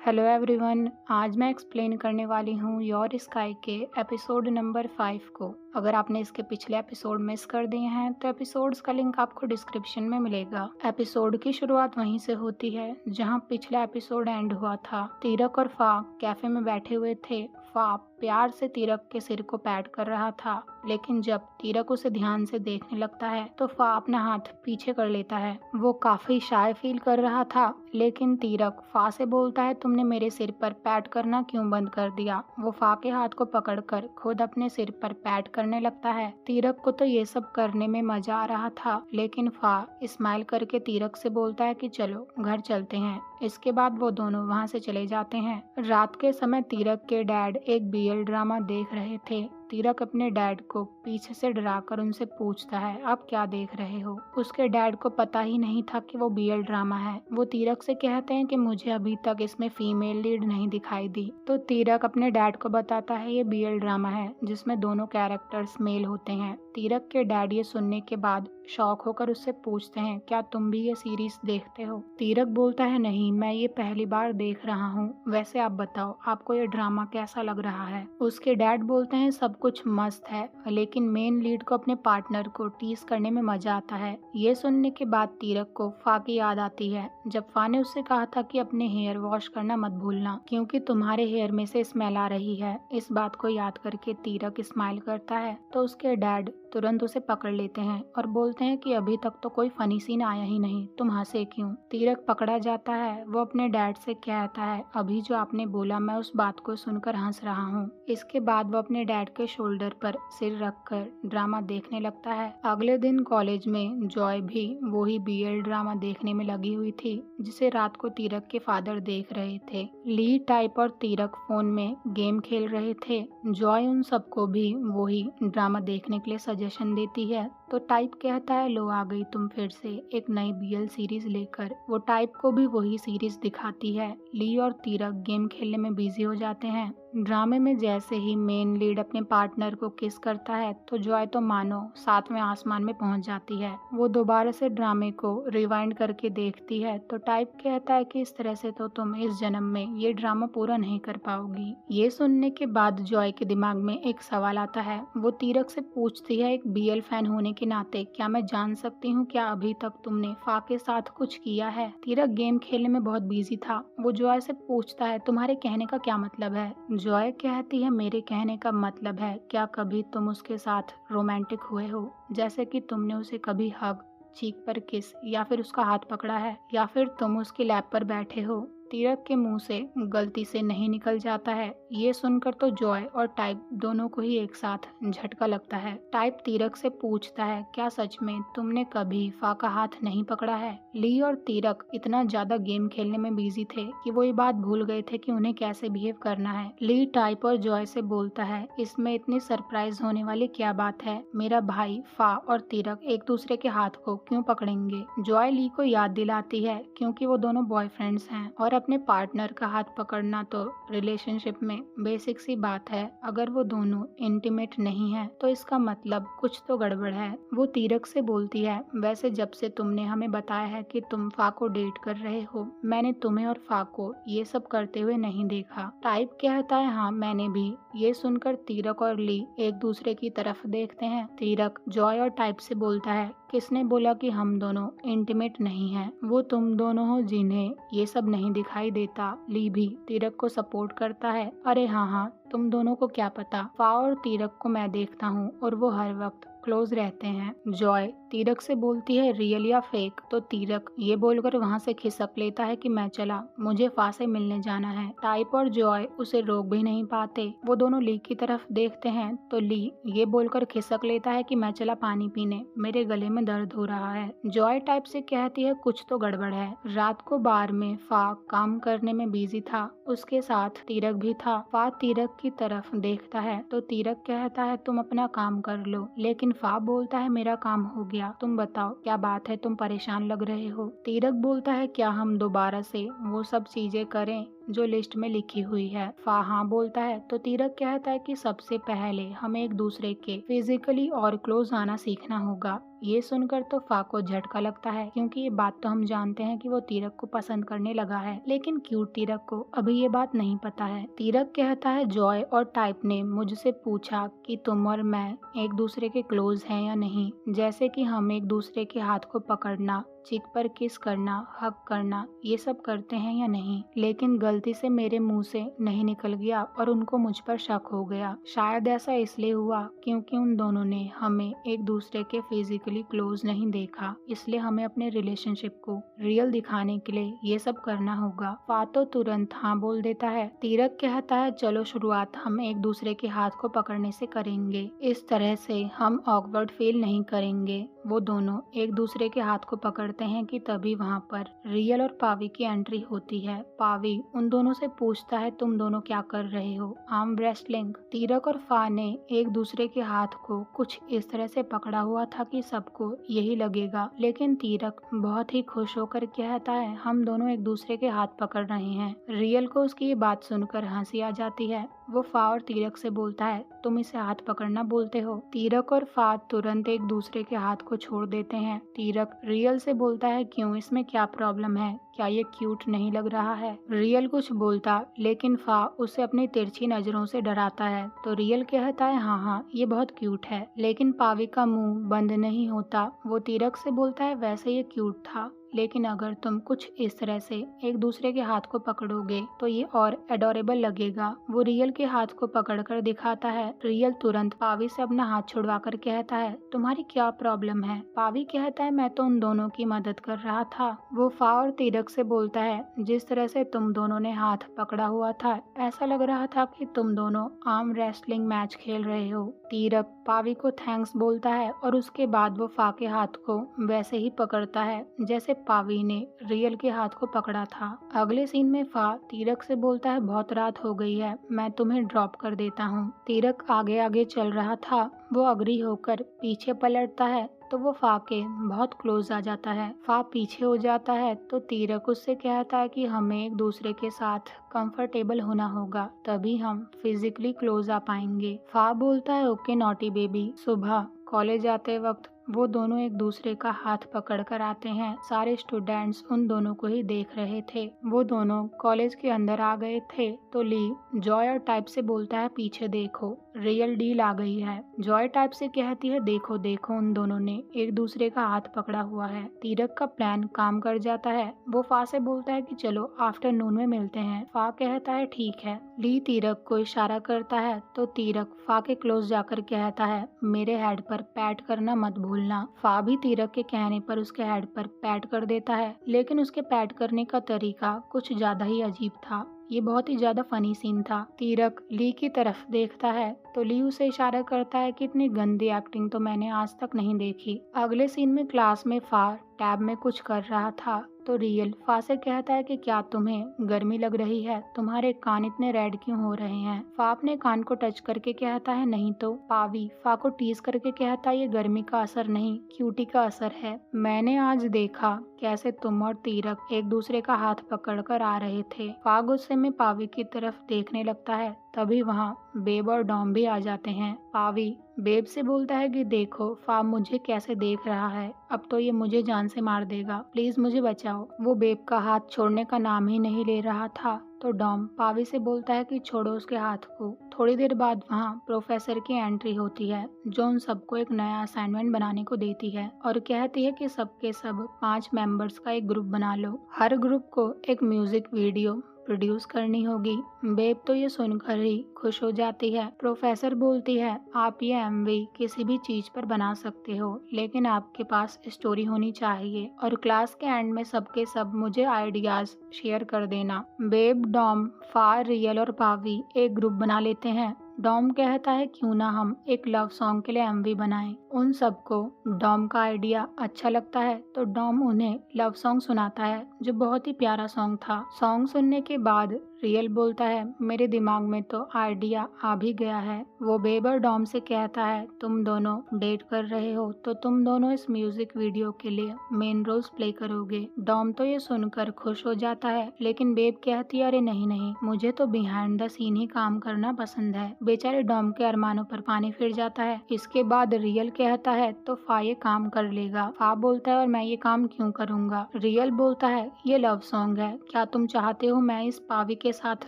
Hello everyone. आज मैं explain करने वाली हूँ योर स्काई के एपिसोड नंबर 5 को। अगर आपने इसके पिछले एपिसोड मिस कर दिए हैं तो एपिसोड्स का लिंक आपको डिस्क्रिप्शन में मिलेगा। एपिसोड की शुरुआत वहीं से होती है जहाँ पिछला एपिसोड एंड हुआ था। तीरक और फा कैफे में बैठे हुए थे। फा प्यार से तीरक के सिर को पैट कर रहा था, लेकिन जब तीरक उसे ध्यान से देखने लगता है तो फा अपना हाथ पीछे कर लेता है। वो काफी शाय फील कर रहा था, लेकिन तीरक फा से बोलता है तुमने मेरे सिर पर पैट करना क्यों बंद कर दिया। वो फा के हाथ को पकड़कर खुद अपने सिर पर पैट करने लगता है। तीरक को तो ये सब करने में मजा आ रहा था, लेकिन फा स्माइल करके तीरक से बोलता है कि चलो घर चलते हैं। इसके बाद वो दोनों वहाँ से चले जाते हैं। रात के समय तीरक के डैड एक बीएल ड्रामा देख रहे थे। तीरक अपने डैड को पीछे से डराकर उनसे पूछता है आप क्या देख रहे हो। उसके डैड को पता ही नहीं था कि वो बीएल ड्रामा है। वो तीरक से कहते हैं कि मुझे अभी तक इसमें फीमेल लीड नहीं दिखाई दी। तो तीरक अपने डैड को बताता है ये बीएल ड्रामा है जिसमें दोनों कैरेक्टर्स मेल होते हैं। तीरक के डैड ये सुनने के बाद शॉक होकर उससे पूछते हैं क्या तुम भी ये सीरीज देखते हो। तीरक बोलता है नहीं, मैं ये पहली बार देख रहा हूँ। वैसे आप बताओ आपको ये ड्रामा कैसा लग रहा है। उसके डैड बोलते हैं सब कुछ मस्त है, लेकिन मेन लीड को अपने पार्टनर को टीज करने में मजा आता है। ये सुनने के बाद तीरक को फा की याद आती है जब फा ने उससे कहा था कि अपने हेयर वॉश करना मत भूलना क्योंकि तुम्हारे हेयर में से स्मेल आ रही है। इस बात को याद करके तीरक स्माइल करता है तो उसके डैड तुरंत उसे पकड़ लेते हैं और बोलते हैं कि अभी तक तो कोई फनी सीन आया ही नहीं, तुम हंसे क्यों। तीरक पकड़ा जाता है। वो अपने डैड से कहता है अभी जो आपने बोला मैं उस बात को सुनकर हंस रहा हूँ। इसके बाद वो अपने डैड के शोल्डर पर सिर रखकर ड्रामा देखने लगता है। अगले दिन कॉलेज में जॉय भी वही बीएल ड्रामा देखने में लगी हुई थी जिसे रात को तीरक के फादर देख रहे थे। ली, टाइप और तीरक फोन में गेम खेल रहे थे। जॉय उन सबको भी वही ड्रामा देखने के लिए सजेशन देती है तो टाइप कहता है लो आ गई तुम फिर से एक नई बीएल सीरीज लेकर। वो टाइप को भी वही सीरीज दिखाती है। ली और तीरक गेम खेलने में बिजी हो जाते हैं। ड्रामे में जैसे ही मेन लीड अपने पार्टनर को किस करता है तो जॉय तो मानो सातवें आसमान में पहुंच जाती है। वो दोबारा से ड्रामे को रिवाइंड करके देखती है तो टाइप कहता है कि इस तरह से तो तुम इस जन्म में ये ड्रामा पूरा नहीं कर पाओगी। ये सुनने के बाद जॉय के दिमाग में एक सवाल आता है। वो तीरक से पूछती है एक बीएल फैन होने के नाते क्या मैं जान सकती हूँ क्या अभी तक तुमने फा के साथ कुछ किया है। तीरक गेम खेलने में बहुत बिजी था। वो जॉय से पूछता है तुम्हारे कहने का क्या मतलब है। जॉय कहती है मेरे कहने का मतलब है क्या कभी तुम उसके साथ रोमांटिक हुए हो, जैसे कि तुमने उसे कभी हग, चीक पर किस या फिर उसका हाथ पकड़ा है या फिर तुम उसकी लैप पर बैठे हो। तीरक के मुंह से गलती से नहीं निकल जाता है। ये सुनकर तो जॉय और टाइप दोनों को ही एक साथ झटका लगता है। टाइप तीरक से पूछता है क्या सच में तुमने कभी फा का हाथ नहीं पकड़ा है। ली और तीरक इतना ज्यादा गेम खेलने में बिजी थे कि वो ये बात भूल गए थे कि उन्हें कैसे बिहेव करना है। ली टाइप और जॉय से बोलता है इसमें इतनी सरप्राइज होने वाली क्या बात है, मेरा भाई फा और तीरक एक दूसरे के हाथ को क्यों पकड़ेंगे। जॉय ली को याद दिलाती है क्योंकि वो दोनों बॉयफ्रेंड्स हैं और अपने पार्टनर का हाथ पकड़ना तो रिलेशनशिप में बेसिक सी बात है। अगर वो दोनों इंटीमेट नहीं है तो इसका मतलब कुछ तो गड़बड़ है। वो तीरक से बोलती है वैसे जब से तुमने हमें बताया है कि तुम फा को डेट कर रहे हो मैंने तुम्हें और फा को ये सब करते हुए नहीं देखा। टाइप कहता है हाँ मैंने भी। ये सुनकर तीरक और ली एक दूसरे की तरफ देखते हैं। तीरक जॉय और टाइप से बोलता है किसने बोला कि हम दोनों इंटीमेट नहीं हैं। वो तुम दोनों हो जिन्हें ये सब नहीं दिखाई देता। ली भी तीरक को सपोर्ट करता है अरे हाँ हाँ तुम दोनों को क्या पता, फा और तीरक को मैं देखता हूँ और वो हर वक्त क्लोज रहते हैं। जॉय तीरक से बोलती है रियल या फेक, तो तीरक ये बोलकर वहाँ से खिसक लेता है कि मैं चला, मुझे फा से मिलने जाना है। टाइप और जॉय उसे रोक भी नहीं पाते। वो दोनों ली की तरफ देखते हैं तो ली ये बोलकर खिसक लेता है कि मैं चला पानी पीने, मेरे गले में दर्द हो रहा है। जॉय टाइप से कहती है कुछ तो गड़बड़ है। रात को बार में फा काम करने में बिजी था, उसके साथ तीरक भी था। फा तीरक की तरफ देखता है तो तीरक कहता है तुम अपना काम कर लो, लेकिन फा बोलता है मेरा काम हो गया, तुम बताओ क्या बात है, तुम परेशान लग रहे हो। तीरक बोलता है क्या हम दोबारा से वो सब चीजें करें जो लिस्ट में लिखी हुई है। फा हाँ बोलता है तो तीरक कहता है कि सबसे पहले हमें एक दूसरे के फिजिकली और क्लोज आना सीखना होगा। ये सुनकर तो फा को झटका लगता है, क्योंकि ये बात तो हम जानते हैं कि वो तीरक को पसंद करने लगा है, लेकिन क्यूट तीरक को अभी ये बात नहीं पता है। तीरक कहता है जॉय और टाइप ने मुझसे पूछा कि तुम और मैं एक दूसरे के क्लोज हैं या नहीं, जैसे कि हम एक दूसरे के हाथ को पकड़ना, चीक पर किस करना, हक करना, ये सब करते हैं या नहीं, लेकिन गलती से मेरे मुंह से नहीं निकल गया और उनको मुझ पर शक हो गया। शायद ऐसा इसलिए हुआ क्योंकि उन दोनों ने हमें एक दूसरे के फिजिकली क्लोज नहीं देखा, इसलिए हमें अपने रिलेशनशिप को रियल दिखाने के लिए ये सब करना होगा। फातो तुरंत हाँ बोल देता है। तीरक कहता है चलो शुरुआत हम एक दूसरे के हाथ को पकड़ने से करेंगे, इस तरह से हम ऑकवर्ड फील नहीं करेंगे। वो दोनों एक दूसरे के हाथ को पकड़ते हैं कि तभी वहाँ पर रियल और पावी की एंट्री होती है। पावी उन दोनों से पूछता है तुम दोनों क्या कर रहे हो, आर्म रेस्लिंग। तीरक और फा ने एक दूसरे के हाथ को कुछ इस तरह से पकड़ा हुआ था कि सबको यही लगेगा, लेकिन तीरक बहुत ही खुश होकर कहता है हम दोनों एक दूसरे के हाथ पकड़ रहे हैं। रियल को उसकी ये बात सुनकर हंसी आ जाती है। वो फा और तीरक से बोलता है तुम इसे हाथ पकड़ना बोलते हो। तीरक और फा तुरंत एक दूसरे के हाथ को छोड़ देते हैं। तीरक रियल से बोलता है क्यों, इसमें क्या प्रॉब्लम है, क्या ये क्यूट नहीं लग रहा है। रियल कुछ बोलता, लेकिन फा उसे अपनी तिरछी नजरों से डराता है। तो रियल कहता है हाँ ये बहुत क्यूट है, लेकिन पावी का मुंह बंद नहीं होता। वो तीरक से बोलता है वैसे ये क्यूट था, लेकिन अगर तुम कुछ इस तरह से एक दूसरे के हाथ को पकड़ोगे तो ये और एडोरेबल लगेगा। वो रियल के हाथ को पकड़कर दिखाता है। रियल तुरंत पावी से अपना हाथ छुड़वाकर कहता है तुम्हारी क्या प्रॉब्लम है। पावी कहता है मैं तो उन दोनों की मदद कर रहा था। वो फा और तीरक से बोलता है जिस तरह से तुम दोनों ने हाथ पकड़ा हुआ था ऐसा लग रहा था कि तुम दोनों आर्म रेसलिंग मैच खेल रहे हो। तीरक पावी को थैंक्स बोलता है और उसके बाद वो फा के हाथ को वैसे ही पकड़ता है जैसे पावी ने रियल के हाथ को पकड़ा था। अगले सीन में फा तीरक से बोलता है बहुत रात हो गई है, मैं तुम्हें ड्रॉप कर देता हूँ। तीरक आगे आगे चल रहा था। वो अग्री होकर पीछे पलटता है तो वो फा के बहुत क्लोज आ जाता है। फा पीछे हो जाता है तो तीरक उससे कहता है कि हमें एक दूसरे के साथ कंफर्टेबल होना होगा, तभी हम फिजिकली क्लोज आ पाएंगे। फा बोलता है ओके नॉटी बेबी। सुबह कॉलेज आते वक्त वो दोनों एक दूसरे का हाथ पकड़ कर आते हैं। सारे स्टूडेंट्स उन दोनों को ही देख रहे थे। वो दोनों कॉलेज के अंदर आ गए थे तो ली जॉय और टाइप से बोलता है पीछे देखो रियल डील आ गई है। जॉय टाइप से कहती है देखो देखो उन दोनों ने एक दूसरे का हाथ पकड़ा हुआ है। तीरक का प्लान काम कर जाता है। वो फा से बोलता है कि चलो आफ्टरनून में मिलते हैं। फा कहता है ठीक है। ली तीरक को इशारा करता है तो तीरक फा के क्लोज जाकर कहता है मेरे हेड पर पैट करना मत भूलना। फा भी तीरक के कहने पर उसके हेड पर पैट कर देता है, लेकिन उसके पैट करने का तरीका कुछ ज्यादा ही अजीब था। ये बहुत ही ज्यादा फनी सीन था। तीरक ली की तरफ देखता है तो ली उसे इशारा करता है कि इतनी गंदी एक्टिंग तो मैंने आज तक नहीं देखी। अगले सीन में क्लास में फा टैब में कुछ कर रहा था तो रियल फा से कहता है कि क्या तुम्हें गर्मी लग रही है, तुम्हारे कान इतने रेड क्यों हो रहे हैं। फा अपने कान को टच करके कहता है नहीं तो। पावी फा को टीज करके कहता है ये गर्मी का असर नहीं क्यूटी का असर है। मैंने आज देखा कैसे तुम और तीरक एक दूसरे का हाथ पकड़कर आ रहे थे। फा गुस्से में पावी की तरफ देखने लगता है, तभी वहाँ बेब और डॉम भी आ जाते हैं। पावी बेब से बोलता है कि देखो फा मुझे कैसे देख रहा है, अब तो ये मुझे जान से मार देगा, प्लीज मुझे बचाओ। वो बेब का हाथ छोड़ने का नाम ही नहीं ले रहा था तो डॉम पावी से बोलता है कि छोड़ो उसके हाथ को। थोड़ी देर बाद वहाँ प्रोफेसर की एंट्री होती है जो उन सबको एक नया असाइनमेंट बनाने को देती है और कहती है कि सबके सब 5 मेंबर्स का एक ग्रुप बना लो। हर ग्रुप को एक म्यूजिक वीडियो प्रोड्यूस करनी होगी। बेब तो ये सुनकर ही खुश हो जाती है। प्रोफेसर बोलती है आप ये एमवी किसी भी चीज पर बना सकते हो, लेकिन आपके पास स्टोरी होनी चाहिए और क्लास के एंड में सबके सब मुझे आइडियाज शेयर कर देना। बेब डॉम फा रियल और पावी एक ग्रुप बना लेते हैं डॉम कहता है क्यों ना हम एक लव सॉन्ग के लिए एमवी बनाएं। उन सबको डॉम का आइडिया अच्छा लगता है तो डॉम उन्हें लव सॉन्ग सुनाता है जो बहुत ही प्यारा सॉन्ग था। सॉन्ग सुनने के बाद रियल बोलता है मेरे दिमाग में तो आइडिया आ भी गया है। वो बेब और डॉम से कहता है तुम दोनों डेट कर रहे हो तो तुम दोनों इस म्यूजिक वीडियो के लिए मेन रोल्स प्ले करोगे। डॉम तो ये सुनकर खुश हो जाता है लेकिन बेब कहती है अरे नहीं नहीं, मुझे तो बिहाइंड द सीन ही काम करना पसंद है। बेचारे डॉम के अरमानों पर पानी फिर जाता है। इसके बाद रियल कहता है तो फा ये काम कर लेगा। फा बोलता है और मैं ये काम क्यों करूँगा। रियल बोलता है ये लव सॉन्ग है, क्या तुम चाहते हो मैं इस पावी के साथ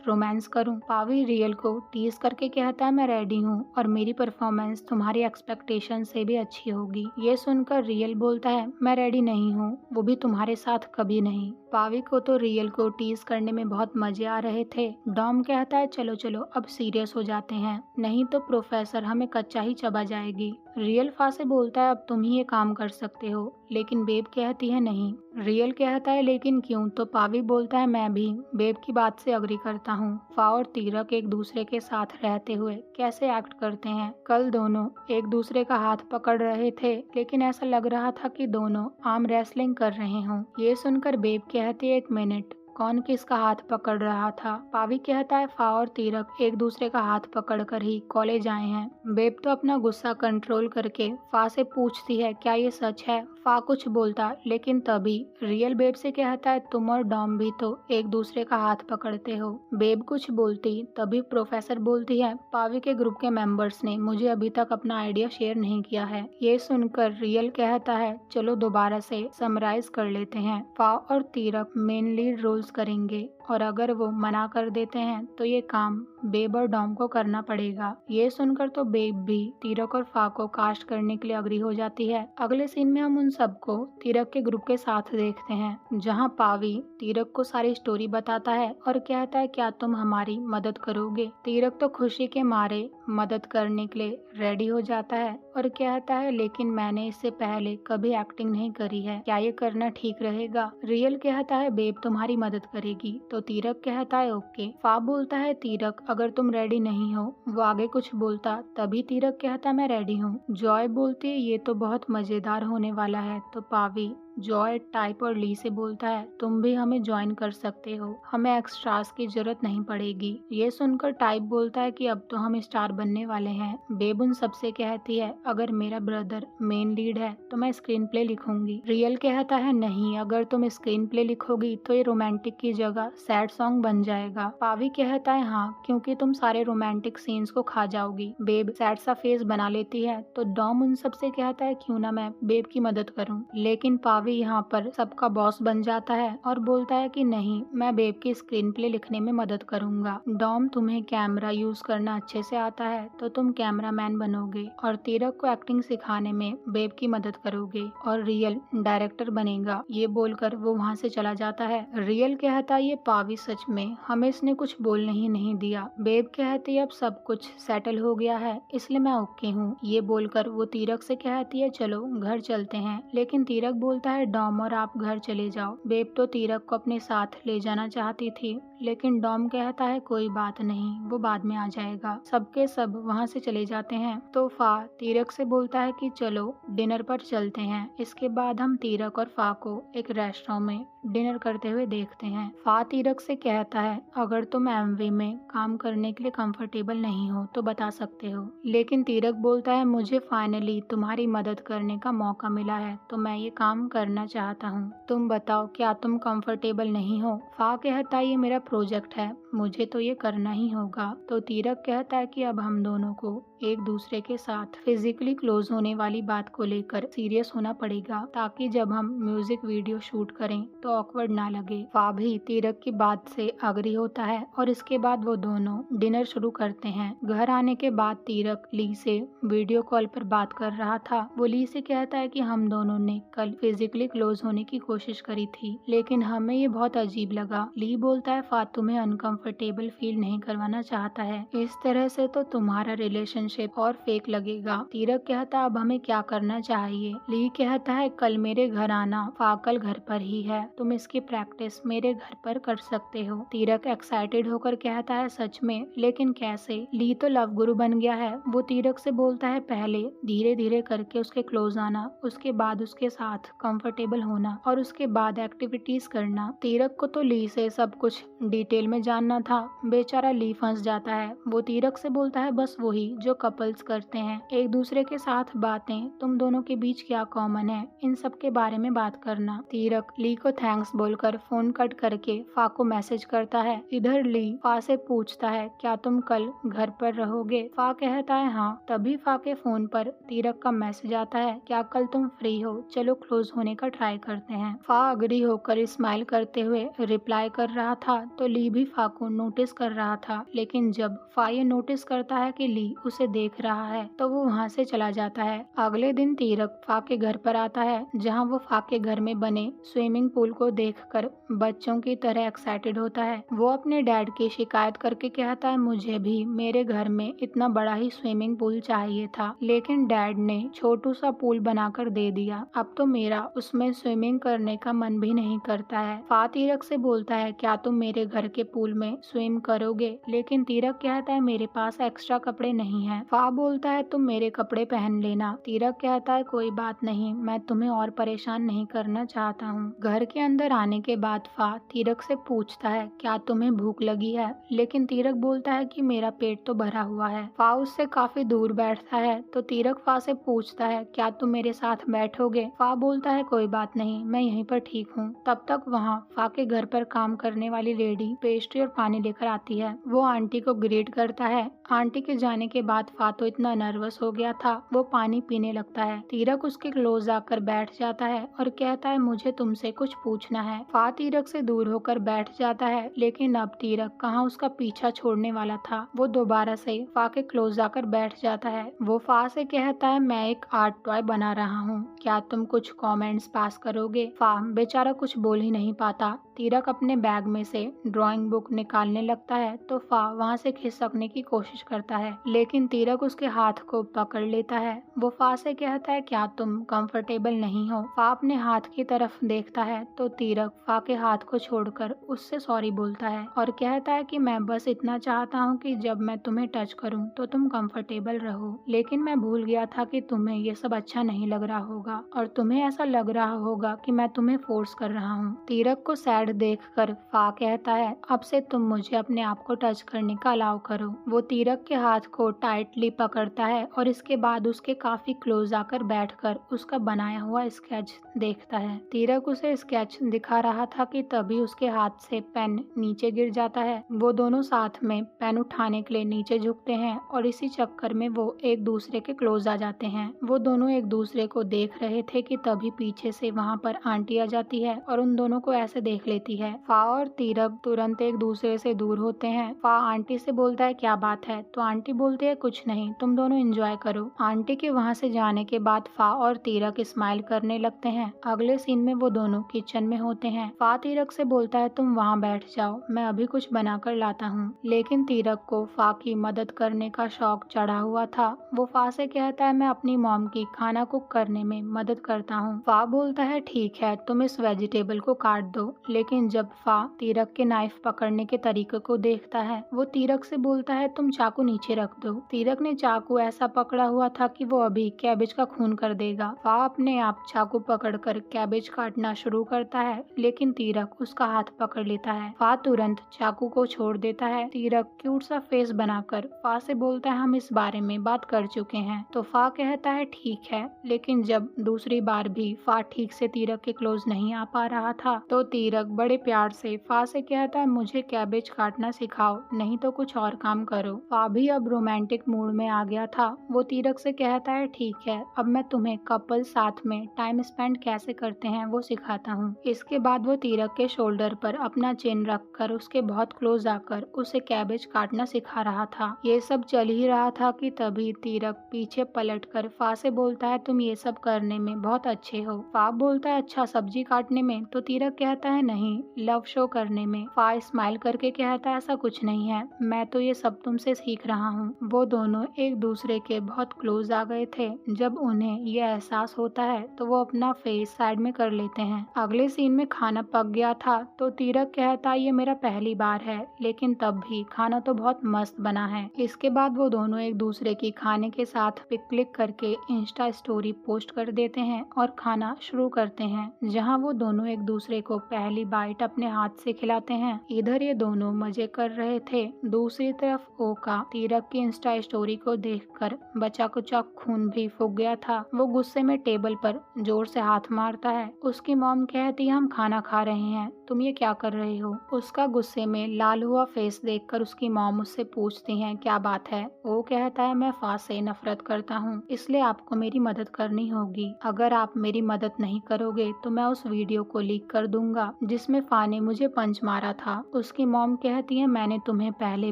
रोमांस करूं। पावी रियल को टीज करके कहता है मैं रेडी हूं और मेरी परफॉर्मेंस तुम्हारी एक्सपेक्टेशन से भी अच्छी होगी। ये सुनकर रियल बोलता है मैं रेडी नहीं हूं, वो भी तुम्हारे साथ कभी नहीं। पावी को तो रियल को टीज करने में बहुत मजे आ रहे थे। डॉम कहता है चलो चलो अब सीरियस हो जाते हैं, नहीं तो प्रोफेसर हमें कच्चा ही चबा जाएगी। रियल फा से बोलता है अब तुम ही ये काम कर सकते हो, लेकिन बेब कहती है नहीं। रियल कहता है लेकिन क्यों, तो पावी बोलता है मैं भी बेब की बात से अग्री करता हूँ। फा और तीरक एक दूसरे के साथ रहते हुए कैसे एक्ट करते हैं। कल दोनों एक दूसरे का हाथ पकड़ रहे थे लेकिन ऐसा लग रहा था कि दोनों आर्म रेसलिंग कर रहे हों। ये सुनकर बेब कहती है एक मिनट, कौन किसका हाथ पकड़ रहा था। पावी कहता है फा और तीरक एक दूसरे का हाथ पकड़कर ही कॉलेज आए हैं। बेब तो अपना गुस्सा कंट्रोल करके फा से पूछती है क्या ये सच है। फा कुछ बोलता लेकिन तभी रियल बेब से कहता है तुम और डॉम भी तो एक दूसरे का हाथ पकड़ते हो। बेब कुछ बोलती तभी प्रोफेसर बोलती है पावी के ग्रुप के मेंबर्स ने मुझे अभी तक अपना आइडिया शेयर नहीं किया है। ये सुनकर रियल कहता है चलो दोबारा से समराइज कर लेते हैं। फा और तीरक मेन लीड रोल्स करेंगे और अगर वो मना कर देते हैं तो ये काम बेब और डॉम को करना पड़ेगा। ये सुनकर तो बेब भी तीरक और फा को कास्ट करने के लिए अग्री हो जाती है। अगले सीन में हम उन सबको तीरक के ग्रुप के साथ देखते हैं जहां पावी तीरक को सारी स्टोरी बताता है और कहता है क्या तुम हमारी मदद करोगे। तीरक तो खुशी के मारे मदद करने के लिए रेडी हो जाता है और कहता है लेकिन मैंने इससे पहले कभी एक्टिंग नहीं करी है, क्या ये करना ठीक रहेगा। रियल कहता है बेब तुम्हारी मदद करेगी, तो तीरक कहता है ओके। फा बोलता है तीरक अगर तुम रेडी नहीं हो। वो आगे कुछ बोलता तभी तीरक कहता मैं रेडी हूँ। जॉय बोलती है ये तो बहुत मजेदार होने वाला है, तो पावी जॉय, टाइप और ली से बोलता है तुम भी हमें ज्वाइन कर सकते हो, हमें एक्स्ट्रास की जरूरत नहीं पड़ेगी। ये सुनकर टाइप बोलता है कि अब तो हम स्टार बनने वाले हैं। बेब उन सबसे कहती है अगर मेरा ब्रदर मेन लीड है तो मैं स्क्रीन प्ले लिखूंगी। रियल कहता है नहीं, अगर तुम स्क्रीन प्ले लिखोगी तो ये रोमांटिक की जगह सैड सॉन्ग बन जाएगा। पावी कहता है हाँ, क्योंकि तुम सारे रोमांटिक सीन्स को खा जाओगी। बेब सैड सा फेस बना लेती है तो डॉम उन सबसे कहता है क्यों ना मैं बेब की मदद करूं, लेकिन पावी यहाँ पर सबका बॉस बन जाता है और बोलता है कि नहीं, मैं बेब की स्क्रीन प्ले लिखने में मदद करूंगा। डॉम तुम्हें कैमरा यूज करना अच्छे से आता है तो तुम कैमरामैन बनोगे और तीरक को एक्टिंग सिखाने में बेब की मदद करोगे और रियल डायरेक्टर बनेगा। ये बोलकर वो वहाँ से चला जाता है। रियल कहता है ये पावी सच में हमें इसने कुछ बोलने ही नहीं दिया। बेब कहती है अब सब कुछ सेटल हो गया है इसलिए मैं ओके हूँ। ये बोलकर वो तीरक से कहती है चलो घर चलते हैं, लेकिन तीरक बोलता है डॉम और आप घर चले जाओ। बेब तो तीरक को अपने साथ ले जाना चाहती थी लेकिन डॉम कहता है कोई बात नहीं, वो बाद में आ जाएगा। सबके सब वहाँ से चले जाते हैं तो फा तीरक से बोलता है कि चलो डिनर पर चलते हैं। इसके बाद हम तीरक और फा को एक रेस्टोरेंट में डिनर करते हुए देखते हैं। फा तीरक से कहता है अगर तुम एमवी में काम करने के लिए कंफर्टेबल नहीं हो तो बता सकते हो, लेकिन तीरक बोलता है मुझे फाइनली तुम्हारी मदद करने का मौका मिला है तो मैं ये काम करना चाहता हूँ, तुम बताओ क्या तुम कंफर्टेबल नहीं हो। फा कहता है ये मेरा प्रोजेक्ट है, मुझे तो ये करना ही होगा। तो तीरक कहता है कि अब हम दोनों को एक दूसरे के साथ फिजिकली क्लोज होने वाली बात को लेकर सीरियस होना पड़ेगा ताकि जब हम म्यूजिक वीडियो शूट करें तो ऑकवर्ड ना लगे। फा भी तीरक की बात से अग्री होता है और इसके बाद वो दोनों डिनर शुरू करते हैं। घर आने के बाद तीरक ली से वीडियो कॉल पर बात कर रहा था। वो ली से कहता है कि हम दोनों ने कल फिजिकली क्लोज होने की कोशिश करी थी लेकिन हमें ये बहुत अजीब लगा। ली बोलता है फा फा तुम्हें अनकंफर्टेबल फील नहीं करवाना चाहता है। इस तरह से तो तुम्हारा रिलेशनशिप और फेक लगेगा। तीरक कहता अब हमें क्या करना चाहिए। ली कहता है कल मेरे घर आना, फा कल घर पर ही है, तुम इसकी प्रैक्टिस मेरे घर पर कर सकते हो। तीरक एक्साइटेड होकर कहता है सच में, लेकिन कैसे। ली तो लव गुरु बन गया है। वो तीरक से बोलता है पहले धीरे धीरे करके उसके क्लोज आना, उसके बाद उसके साथ कंफर्टेबल होना और उसके बाद एक्टिविटीज करना। तीरक को तो ली से सब कुछ डिटेल में जानना था। बेचारा ली फंस जाता है। वो तीरक से बोलता है बस वही जो कपल्स करते हैं, एक दूसरे के साथ बातें, तुम दोनों के बीच क्या कॉमन है, इन सब के बारे में बात करना। तीरक ली को थैंक्स बोलकर फोन कट करके फा को मैसेज करता है। इधर ली फा से पूछता है क्या तुम कल घर पर रहोगे। फा कहता है हाँ। तभी फा के फोन पर तीरक का मैसेज आता है क्या कल तुम फ्री हो, चलो क्लोज होने का ट्राई करते हैं। फा अग्री होकर स्माइल करते हुए रिप्लाई कर रहा था तो ली भी फा को नोटिस कर रहा था, लेकिन जब फा ये नोटिस करता है कि ली उसे देख रहा है तो वो वहाँ से चला जाता है। अगले दिन तीरक फा के घर पर आता है, जहाँ वो फा के घर में बने स्विमिंग पूल को देखकर बच्चों की तरह एक्साइटेड होता है। वो अपने डैड की शिकायत करके कहता है मुझे भी मेरे घर में इतना बड़ा ही स्विमिंग पूल चाहिए था, लेकिन डैड ने छोटू सा पूल बनाकर दे दिया, अब तो मेरा उसमें स्विमिंग करने का मन भी नहीं करता है। फा तीरक से बोलता है क्या तुम मेरे घर के पूल में स्विम करोगे, लेकिन तीरक कहता है मेरे पास एक्स्ट्रा कपड़े नहीं है। फा बोलता है तुम मेरे कपड़े पहन लेना। तीरक कहता है कोई बात नहीं, मैं तुम्हें और परेशान नहीं करना चाहता हूँ। घर के अंदर आने के बाद फा तीरक से पूछता है क्या तुम्हें भूख लगी है, लेकिन तीरक बोलता है कि मेरा पेट तो भरा हुआ है। फा उससे काफी दूर बैठता है तो तीरक फा से पूछता है क्या तुम मेरे साथ बैठोगे। फा बोलता है कोई बात नहीं, मैं यहीं पर ठीक हूँ। तब तक वहाँ फा के घर पर काम करने वाली लेडी पेस्ट्री और पानी लेकर आती है। वो आंटी को ग्रीट करता है। आंटी के जाने के बाद फा तो इतना नर्वस हो गया था, वो पानी पीने लगता है। तीरक उसके क्लोज आकर बैठ जाता है और कहता है मुझे तुमसे कुछ पूछना है। फा तीरक से दूर होकर बैठ जाता है, लेकिन अब तीरक कहाँ उसका पीछा छोड़ने वाला था। वो दोबारा से फा के क्लोज आकर बैठ जाता है। वो फा से कहता है मैं एक आर्ट टॉय बना रहा हूँ, क्या तुम कुछ कमेंट्स पास करोगे। फा बेचारा कुछ बोल ही नहीं पाता। तीरक अपने बैग में से ड्राइंग बुक निकालने लगता है तो फा वहाँ से खिसकने की कोशिश करता है, लेकिन तीरक उसके हाथ को पकड़ लेता है। वो फा से कहता है क्या तुम कंफर्टेबल नहीं हो। फा अपने हाथ की तरफ देखता है तो तीरक फा के हाथ को छोड़कर उससे सॉरी बोलता है और कहता है कि मैं बस इतना चाहता हूँ कि जब मैं तुम्हें टच करूँ तो तुम कंफर्टेबल रहो, लेकिन मैं भूल गया था कि तुम्हें ये सब अच्छा नहीं लग रहा होगा और तुम्हें ऐसा लग रहा होगा कि मैं तुम्हें फोर्स कर रहा हूँ। तीरक को सैड देखकर फा कहता है अब से तुम मुझे अपने आप को टच करने का अलाउ करो। वो तीरक के हाथ को टाइटली पकड़ता है और इसके बाद उसके काफी क्लोज आकर बैठकर उसका बनाया हुआ स्केच देखता है। तीरक उसे स्केच दिखा रहा था कि तभी उसके हाथ से पेन नीचे गिर जाता है। वो दोनों साथ में पेन उठाने के लिए नीचे झुकते हैं और इसी चक्कर में वो एक दूसरे के क्लोज आ जाते हैं। वो दोनों एक दूसरे को देख रहे थे कि तभी पीछे से वहाँ पर आंटी आ जाती है और उन दोनों को ऐसे देख लेती है। फा और तीरक तुरंत एक दूसरे से दूर होते हैं। फा आंटी से बोलता है क्या बात है, तो आंटी बोलती है कुछ नहीं, तुम दोनों एंजॉय करो। आंटी के वहाँ से जाने के बाद फा और तीरक स्माइल करने लगते हैं। अगले सीन में वो दोनों किचन में होते हैं। फा तीरक से बोलता है तुम वहाँ बैठ जाओ, मैं अभी कुछ बनाकर लाता हूँ, लेकिन तीरक को फा की मदद करने का शौक चढ़ा हुआ था। वो फा से कहता है मैं अपनी मॉम की खाना कुक करने में मदद करता हूँ। फा बोलता है ठीक है, तुम इस वेजिटेबल को काट दो, लेकिन जब फा तीरक के नाइफ पकड़ने के तरीके को देखता है वो तीरक से बोलता है तुम चाकू नीचे रख दो। तीरक ने चाकू ऐसा पकड़ा हुआ था कि वो अभी कैबेज का खून कर देगा। फा अपने आप चाकू पकड़कर कैबेज काटना शुरू करता है, लेकिन तीरक उसका हाथ पकड़ लेता है। फा तुरंत चाकू को छोड़ देता है। तीरक क्यूट सा फेस बनाकर फा से बोलता है हम इस बारे में बात कर चुके हैं। तो फा कहता है ठीक है, लेकिन जब दूसरी बार भी फा ठीक से तीरक के क्लोज नहीं आ पा रहा था तो तीरक बड़े प्यार से फा से कहता है मुझे कैबेज काटना सिखाओ, नहीं तो कुछ और काम करो। फा भी अब रोमांटिक मूड में आ गया था। वो तीरक से कहता है ठीक है, अब मैं तुम्हें कपल साथ में टाइम स्पेंड कैसे करते हैं वो सिखाता हूँ। इसके बाद वो तीरक के शोल्डर पर अपना चिन रखकर उसके बहुत क्लोज आकर उसे कैबेज काटना सिखा रहा था। ये सब चल ही रहा था कि तभी तीरक पीछे पलटकर फा से बोलता है तुम ये सब करने में बहुत अच्छे हो। फा बोलता है अच्छा सब्जी काटने में, तो तीरक कहता है नहीं नहीं लव शो करने में। फा स्माइल करके कहता है ऐसा कुछ नहीं है, मैं तो ये सब तुमसे सीख रहा हूँ। वो दोनों एक दूसरे के बहुत क्लोज आ गए थे। जब उन्हें ये एहसास होता है तो वो अपना फेस साइड में कर लेते हैं। अगले सीन में खाना पक गया था तो तीरक कहता ये मेरा पहली बार है, लेकिन तब भी खाना तो बहुत मस्त बना है। इसके बाद वो दोनों एक दूसरे की खाने के साथ पिक क्लिक करके इंस्टा स्टोरी पोस्ट कर देते हैं और खाना शुरू करते हैं, जहाँ वो दोनों एक दूसरे को पहली बाइट अपने हाथ से खिलाते हैं। इधर ये दोनों मजे कर रहे थे। दूसरी तरफ ओका तीरक की इंस्टा स्टोरी को देखकर बचा कुचा खून भी फूक गया था। वो गुस्से में टेबल पर जोर से हाथ मारता है। उसकी मॉम कहती हम खाना खा रहे हैं, तुम ये क्या कर रहे हो। उसका गुस्से में लाल हुआ फेस देखकर उसकी मॉम उससे पूछती हैं क्या बात है। वो कहता है मैं फा से नफरत करता हूँ, इसलिए आपको मेरी मदद करनी होगी। अगर आप मेरी मदद नहीं करोगे तो मैं उस वीडियो को लीक कर दूंगा जिसमें फा ने मुझे पंच मारा था। उसकी मॉम कहती है मैंने तुम्हें पहले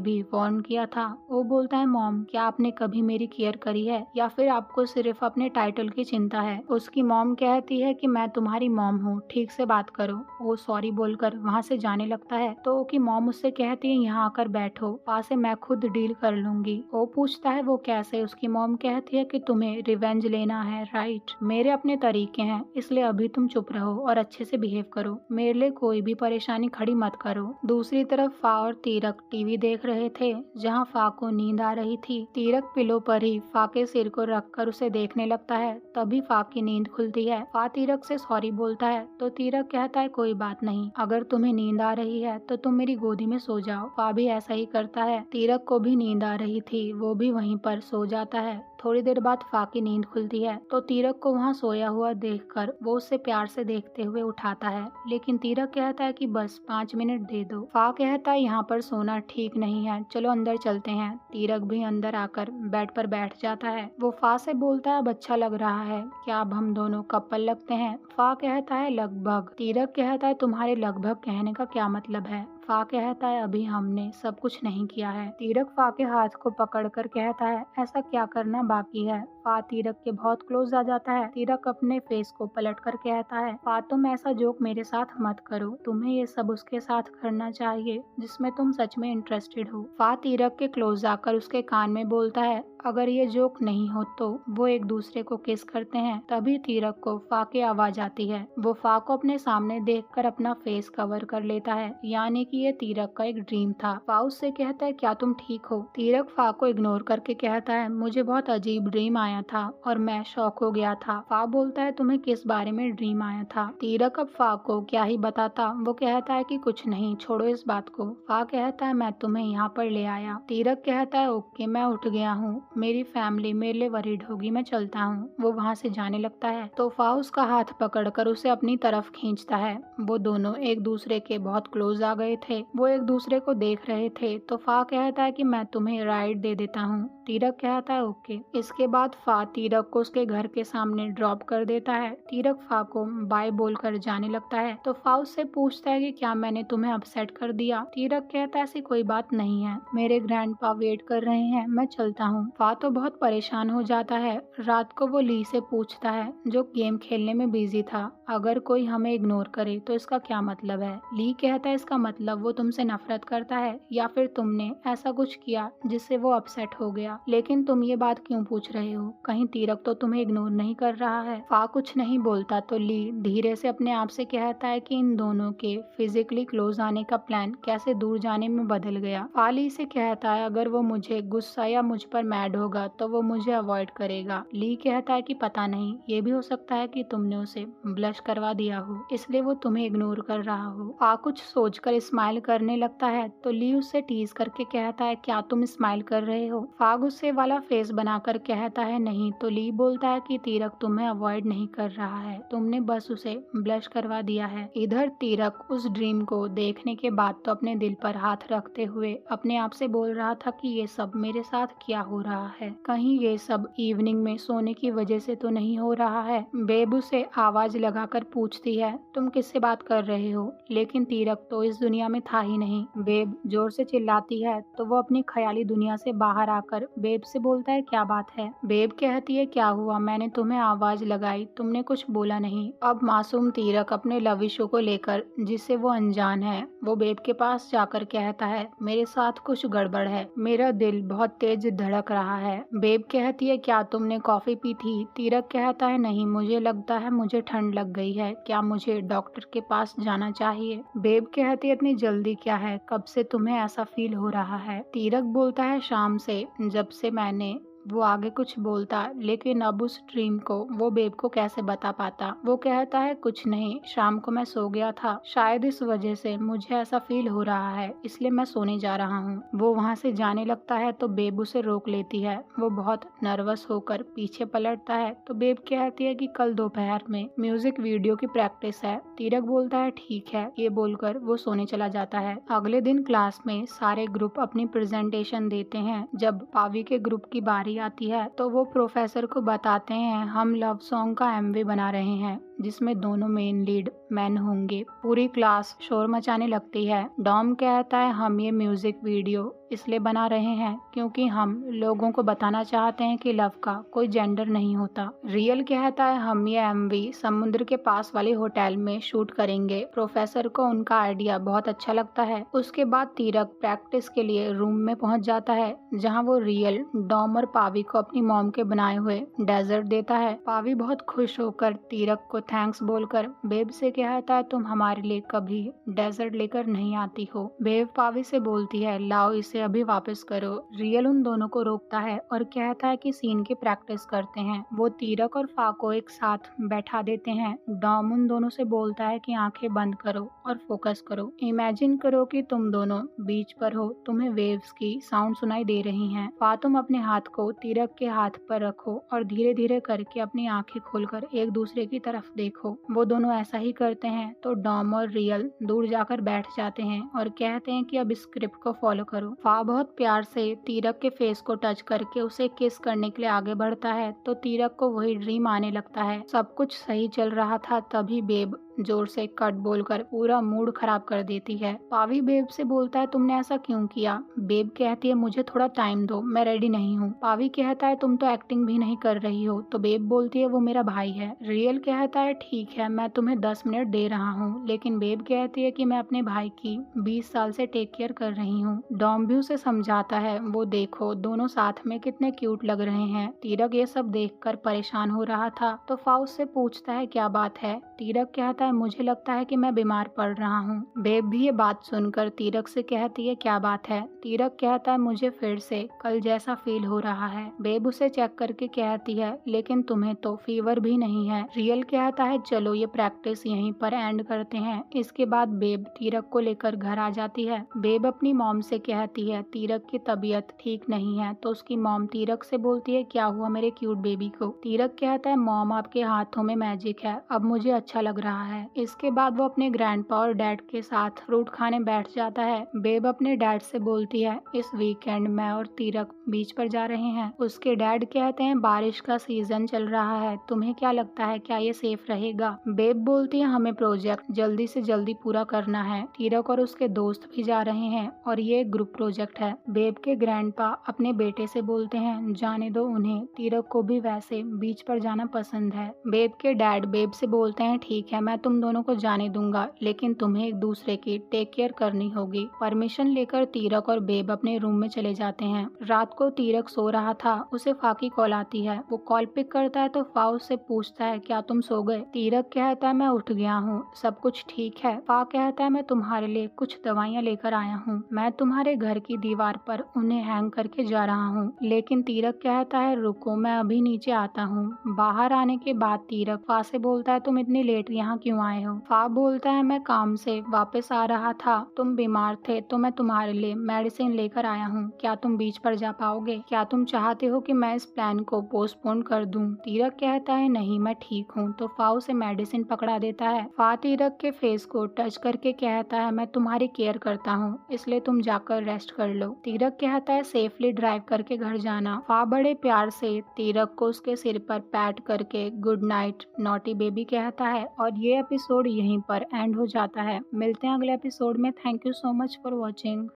भी वार्न किया था। वो बोलता है मॉम क्या आपने कभी मेरी केयर करी है या फिर आपको सिर्फ अपने टाइटल की चिंता है। उसकी मॉम कहती है कि मैं तुम्हारी मॉम हूँ, ठीक से बात करो। वो सॉरी बोलकर वहाँ से जाने लगता है तो उसकी मॉम उससे कहती है यहाँ आकर बैठो, फा से मैं खुद डील कर लूंगी। वो पूछता है वो कैसे। उसकी मॉम कहती है कि तुम्हें रिवेंज लेना है राइट, मेरे अपने तरीके हैं, इसलिए अभी तुम चुप रहो और अच्छे से बिहेव करो, मेरे लिए कोई भी परेशानी खड़ी मत करो। दूसरी तरफ फा और तीरक टीवी देख रहे थे, जहाँ फा को नींद आ रही थी। तीरक पिलो पर ही फा के सिर को रखकर उसे देखने लगता है। तभी फा की नींद खुलती है। फा तीरक से सॉरी बोलता है तो तीरक कहता है कोई बात नहीं, अगर तुम्हें नींद आ रही है तो तुम मेरी गोदी में सो जाओ। फा भी ऐसा ही करता है। तीरक को भी नींद आ रही थी, वो भी वहीं पर सो जाता है। थोड़ी देर बाद फा की नींद खुलती है तो तीरक को वहाँ सोया हुआ देखकर वो उसे प्यार से देखते हुए उठाता है, लेकिन तीरक कहता है कि बस 5 मिनट दे दो। फा कहता है यहाँ पर सोना ठीक नहीं है, चलो अंदर चलते हैं। तीरक भी अंदर आकर बेड पर बैठ जाता है। वो फा से बोलता है अब अच्छा लग रहा है, क्या अब हम दोनों कपल लगते हैं। फा कहता है लगभग। तीरक कहता है तुम्हारे लगभग कहने का क्या मतलब है। फा कहता है अभी हमने सब कुछ नहीं किया है। तीरक फा के हाथ को पकड़कर कहता है ऐसा क्या करना बाकी है। फा तीरक के बहुत क्लोज आ जाता है। तीरक अपने फेस को पलट कर कहता है फा तुम ऐसा जोक मेरे साथ मत करो, तुम्हें ये सब उसके साथ करना चाहिए जिसमें तुम सच में इंटरेस्टेड हो। फा तीरक के क्लोज आकर उसके कान में बोलता है अगर ये जोक नहीं हो तो वो एक दूसरे को किस करते हैं। तभी तीरक को फा की आवाज आती है। वो फा को अपने सामने देखकर अपना फेस कवर कर लेता है, यानी कि ये तीरक का एक ड्रीम था। फा उससे कहता है क्या तुम ठीक हो। तीरक फा को इग्नोर करके कहता है मुझे बहुत अजीब ड्रीम आया था और मैं शॉक हो गया था। फा बोलता है तुम्हें किस बारे में ड्रीम आया था। तीरक अब फा को क्या ही बताता। वो कहता है कि कुछ नहीं, छोड़ो इस बात को। फा कहता है मैं तुम्हें यहाँ पर ले आया। तीरक कहता है ओके मैं उठ गया हूँ, मेरी फैमिली मेरे लिए वरीड होगी, मैं चलता हूँ। वो वहाँ से जाने लगता है तो फा उसका हाथ पकड़कर उसे अपनी तरफ खींचता है। वो दोनों एक दूसरे के बहुत क्लोज आ गए थे। वो एक दूसरे को देख रहे थे तो फा कहता है कि मैं तुम्हें राइड दे देता हूँ। तीरक कहता है ओके। इसके बाद फा तीरक को उसके घर के सामने ड्रॉप कर देता है। तीरक फा को बाय बोलकर जाने लगता है तो फा उससे पूछता है कि क्या मैंने तुम्हें अपसेट कर दिया। तीरक कहता है ऐसी कोई बात नहीं है, मेरे ग्रैंडपा वेट कर रहे हैं, मैं चलता हूँ। फा तो बहुत परेशान हो जाता है। रात को वो ली से पूछता है जो गेम खेलने में बिजी था अगर कोई हमें इग्नोर करे तो इसका क्या मतलब है। ली कहता है इसका मतलब वो तुमसे नफरत करता है या फिर तुमने ऐसा कुछ किया जिससे वो अपसेट हो गया। लेकिन तुम ये बात क्यों पूछ रहे हो, कहीं तीरक तो तुम्हें इग्नोर नहीं कर रहा है। फा कुछ नहीं बोलता तो ली धीरे से अपने आप से कहता है कि इन दोनों के फिजिकली क्लोज आने का प्लान कैसे दूर जाने में बदल गया। फा ली से कहता है अगर वो मुझे गुस्सा या मुझ पर मैड होगा तो वो मुझे अवॉइड करेगा। ली कहता है कि पता नहीं, ये भी हो सकता है कि तुमने उसे ब्लश करवा दिया हो इसलिए वो तुम्हें इग्नोर कर रहा हो। फा कुछ सोचकर स्माइल करने लगता है तो ली उससे टीज करके कहता है क्या तुम स्माइल कर रहे हो। फा गुस्से वाला फेस बनाकर कहता है नहीं तो ली बोलता है कि तीरक तुम्हें अवॉइड नहीं कर रहा है, तुमने बस उसे ब्लश करवा दिया है। इधर तीरक उस ड्रीम को देखने के बाद तो अपने दिल पर हाथ रखते हुए अपने आप से बोल रहा था कि ये सब मेरे साथ क्या हो रहा है, कहीं ये सब इवनिंग में सोने की वजह से तो नहीं हो रहा है। बेब उसे आवाज लगाकर पूछती है तुम किससे बात कर रहे हो, लेकिन तीरक तो इस दुनिया में था ही नहीं। बेब जोर से चिल्लाती है तो वो अपनी ख्याली दुनिया से बाहर आकर बेब से बोलता है क्या बात है। बेब बेब कहती है क्या हुआ, मैंने तुम्हें आवाज लगाई, तुमने कुछ बोला नहीं। अब मासूम तीरक अपने लव इशू को लेकर, जिससे वो अनजान है, वो बेब के पास जाकर कहता है मेरे साथ कुछ गड़बड़ है, मेरा दिल बहुत तेज धड़क रहा है। बेब कहती है क्या तुमने कॉफी पी थी? तीरक कहता है नहीं, मुझे लगता है मुझे ठंड लग गई है, क्या मुझे डॉक्टर के पास जाना चाहिए? बेब कहती है इतनी जल्दी क्या है, कब से तुम्हें ऐसा फील हो रहा है? तीरक बोलता है शाम से, जब से मैंने। वो आगे कुछ बोलता लेकिन अब उस ड्रीम को वो बेब को कैसे बता पाता। वो कहता है कुछ नहीं, शाम को मैं सो गया था, शायद इस वजह से मुझे ऐसा फील हो रहा है, इसलिए मैं सोने जा रहा हूँ। वो वहाँ से जाने लगता है तो बेब उसे रोक लेती है। वो बहुत नर्वस होकर पीछे पलटता है तो बेब कहती है कि कल दोपहर में म्यूजिक वीडियो की प्रैक्टिस है। तीरक बोलता है ठीक है, ये बोलकर वो सोने चला जाता है। अगले दिन क्लास में सारे ग्रुप अपनी प्रेजेंटेशन देते हैं। जब पावी के ग्रुप की बारी आती है तो वो प्रोफेसर को बताते हैं हम लव सॉन्ग का एमवी बना रहे हैं, जिसमें दोनों मेन लीड मैन होंगे। पूरी क्लास शोर मचाने लगती है। डॉम कहता है हम ये म्यूजिक वीडियो इसलिए बना रहे हैं क्योंकि हम लोगों को बताना चाहते हैं कि लव का कोई जेंडर नहीं होता। रियल कहता है हम ये एमवी समुद्र के पास वाले होटल में शूट करेंगे। प्रोफेसर को उनका आइडिया बहुत अच्छा लगता है। उसके बाद तीरक प्रैक्टिस के लिए रूम में पहुंच जाता है, जहां वो रियल, डॉम और पावी को अपनी मॉम के बनाए हुए डेजर्ट देता है। पावी बहुत खुश होकर तीरक को थैंक्स बोलकर बेब से कहता है तुम हमारे लिए कभी डेजर्ट लेकर नहीं आती हो। बेब पावी से बोलती है लाओ इसे अभी वापस करो। रियल उन दोनों को रोकता है और कहता है कि सीन की प्रैक्टिस करते हैं। वो तीरक और फा को एक साथ बैठा देते हैं। डॉम उन दोनों से बोलता है कि आंखें बंद करो और फोकस करो। इमेजिन करो कि तुम दोनों बीच पर हो, तुम्हें वेव्स की साउंड सुनाई दे रही हैं। फा तुम अपने हाथ को तीरक के हाथ पर रखो और धीरे धीरे करके अपनी आंखें खोलकर एक दूसरे की तरफ देखो। वो दोनों ऐसा ही करते हैं तो डॉम और रियल दूर जाकर बैठ जाते हैं और कहते हैं कि अब स्क्रिप्ट को फॉलो करो। फा बहुत प्यार से तीरक के फेस को टच करके उसे किस करने के लिए आगे बढ़ता है तो तीरक को वही ड्रीम आने लगता है। सब कुछ सही चल रहा था तभी बेब जोर से कट बोलकर पूरा मूड खराब कर देती है। पावी बेब से बोलता है तुमने ऐसा क्यों किया? बेब कहती है मुझे थोड़ा टाइम दो, मैं रेडी नहीं हूँ। पावी कहता है तुम तो एक्टिंग भी नहीं कर रही हो। तो बेब बोलती है वो मेरा भाई है। रियल कहता है ठीक है, मैं तुम्हें 10 मिनट दे रहा हूँ, लेकिन बेब कहती है कि मैं अपने भाई की 20 साल से टेक केयर कर रही हूँ। डॉम भी उसे समझाता है वो देखो दोनों साथ में कितने क्यूट लग रहे हैं। तीरक ये सब देखकर परेशान हो रहा था तो फा उससे पूछता है क्या बात है। तीरक कहता है मुझे लगता है कि मैं बीमार पड़ रहा हूँ। बेब भी ये बात सुनकर तीरक से कहती है क्या बात है। तीरक कहता है मुझे फिर से कल जैसा फील हो रहा है। बेब उसे चेक करके कहती है लेकिन तुम्हें तो फीवर भी नहीं है। रियल कहता है चलो ये प्रैक्टिस यहीं पर एंड करते हैं। इसके बाद बेब तीरक को लेकर घर आ जाती है। बेब अपनी मॉम से कहती है तीरक की तबीयत ठीक नहीं है तो उसकी मॉम तीरक से बोलती है क्या हुआ मेरे क्यूट बेबी को? तीरक कहता है मॉम आपके हाथों में मैजिक है, अब मुझे अच्छा लग रहा है। इसके बाद वो अपने ग्रैंडपा और डैड के साथ फ्रूट खाने बैठ जाता है। बेब अपने डैड से बोलती है इस वीकेंड मैं और तीरक बीच पर जा रहे हैं। उसके डैड कहते हैं बारिश का सीजन चल रहा है, तुम्हें क्या लगता है क्या ये सेफ रहेगा? बेब बोलती है हमें प्रोजेक्ट जल्दी से जल्दी पूरा करना है। तीरक और उसके दोस्त भी जा रहे हैं और ये ग्रुप प्रोजेक्ट है। बेब के ग्रैंडपा अपने बेटे से बोलते हैं जाने दो उन्हें, तीरक को भी वैसे बीच पर जाना पसंद है। बेब के डैड बेब से बोलते हैं ठीक है मैं तुम दोनों को जाने दूंगा, लेकिन तुम्हें एक दूसरे की टेक केयर करनी होगी। परमिशन लेकर तीरक और बेब अपने रूम में चले जाते हैं। रात को तीरक सो रहा था, उसे फा की कॉल आती है। वो कॉल पिक करता है तो फा उससे पूछता है क्या तुम सो गए? तीरक कहता है मैं उठ गया हूँ, सब कुछ ठीक है। फा कहता है मैं तुम्हारे लिए कुछ दवाइयाँ लेकर आया हूँ, मैं तुम्हारे घर की दीवार पर उन्हें हैंग करके जा रहा हूँ। लेकिन तीरक कहता है रुको मैं अभी नीचे आता हूँ। बाहर आने के बाद तीरक फा से बोलता है तुम इतनी लेट यहाँ क्यों आए हो? फा बोलता है मैं काम से वापस आ रहा था, तुम बीमार थे तो मैं तुम्हारे लिए मेडिसिन लेकर आया हूँ। क्या तुम बीच पर जा पाओगे? क्या तुम चाहते हो कि मैं इस प्लान को पोस्टपोन कर दूं? तीरक कहता है नहीं मैं ठीक हूँ। तो फा उसे मेडिसिन पकड़ा देता है। फा तीरक के फेस को टच करके कहता है मैं तुम्हारी केयर करता हूँ, इसलिए तुम जाकर रेस्ट कर लो। तीरक कहता है सेफली ड्राइव करके घर जाना। फा बड़े प्यार से तीरक को उसके सिर पर पैट करके गुड नाइट नॉटी बेबी कहता है और ये एपिसोड यहीं पर एंड हो जाता है। मिलते हैं अगले एपिसोड में। Thank you so much for watching.